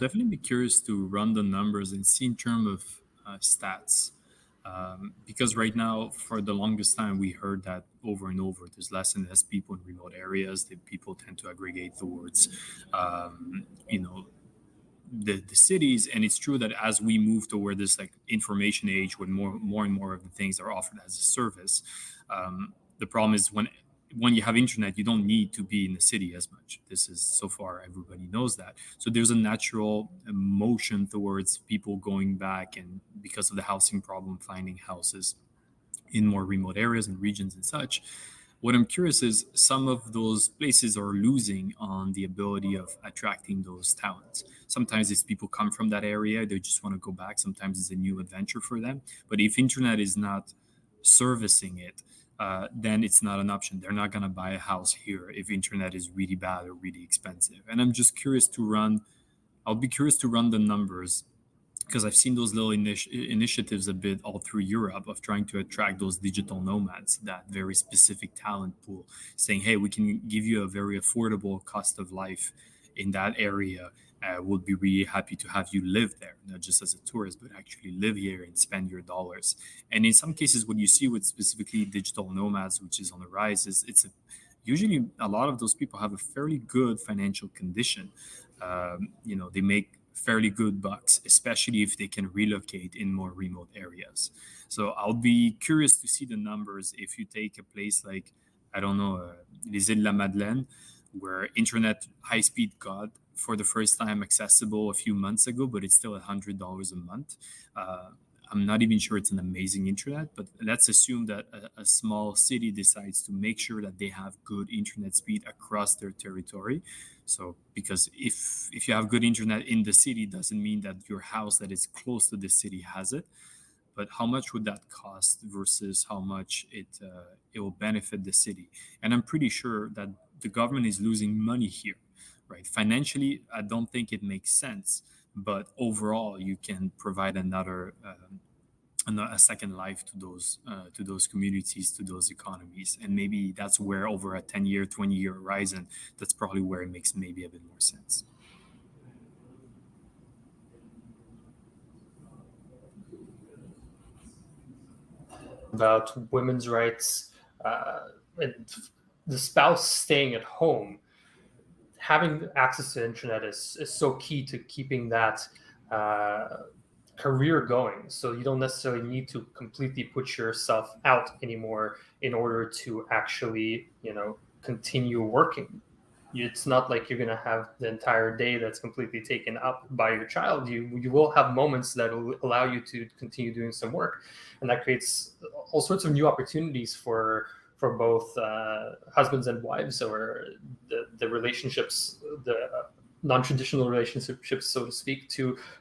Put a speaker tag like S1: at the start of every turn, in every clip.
S1: definitely be curious to run the numbers and see in terms of stats. Because right now, for the longest time, we heard that over and over. There's less and less people in remote areas. The people tend to aggregate towards, you know, the cities. And it's true that as we move toward this like information age, when more and more of the things are offered as a service, the problem is when you have internet, you don't need to be in the city as much. This is so far everybody knows that. So there's a natural motion towards people going back, and because of the housing problem, finding houses in more remote areas and regions and such. What I'm curious is some of those places are losing on the ability of attracting those talents. Sometimes it's people come from that area, they just want to go back. Sometimes it's a new adventure for them. But if internet is not servicing it, then it's not an option. They're not going to buy a house here if internet is really bad or really expensive. And I'm just curious to run, I'll be curious to run the numbers because I've seen those little initiatives a bit all through Europe of trying to attract those digital nomads, that very specific talent pool, saying, hey, we can give you a very affordable cost of life in that area. We'll be really happy to have you live there, not just as a tourist, but actually live here and spend your dollars. And in some cases, what you see with specifically digital nomads, which is on the rise, is usually a lot of those people have a fairly good financial condition. They make fairly good bucks, especially if they can relocate in more remote areas. So I'll be curious to see the numbers if you take a place like, I don't know, Les Îles de la Madeleine, where internet high speed got for the first time accessible a few months ago, but it's still $100 a month. I'm not even sure it's an amazing internet, but let's assume that a small city decides to make sure that they have good internet speed across their territory. So, because if you have good internet in the city, doesn't mean that your house that is close to the city has it. But how much would that cost versus how much it will benefit the city? And I'm pretty sure that the government is losing money here, right? Financially, I don't think it makes sense, but overall, you can provide a second life to those communities, to those economies. And maybe that's where over a 10-year, 20-year horizon, that's probably where it makes maybe a bit more sense.
S2: About women's rights, and the spouse staying at home, having access to internet is so key to keeping that career going. So you don't necessarily need to completely put yourself out anymore in order to actually, continue working. It's not like you're going to have the entire day that's completely taken up by your child. You will have moments that will allow you to continue doing some work, and that creates all sorts of new opportunities for both husbands and wives, or the relationships, the non-traditional relationships, so to speak,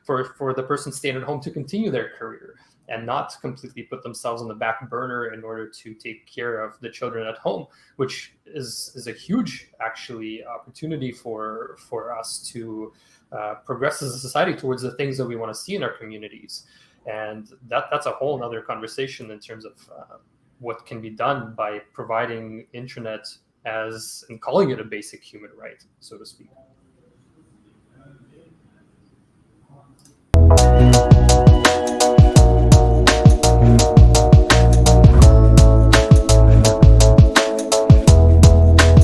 S2: for the person staying at home to continue their career and not completely put themselves on the back burner in order to take care of the children at home, which is a huge actually opportunity for us to progress as a society towards the things that we want to see in our communities. And that's a whole other conversation in terms of what can be done by providing internet and calling it a basic human right, so to speak.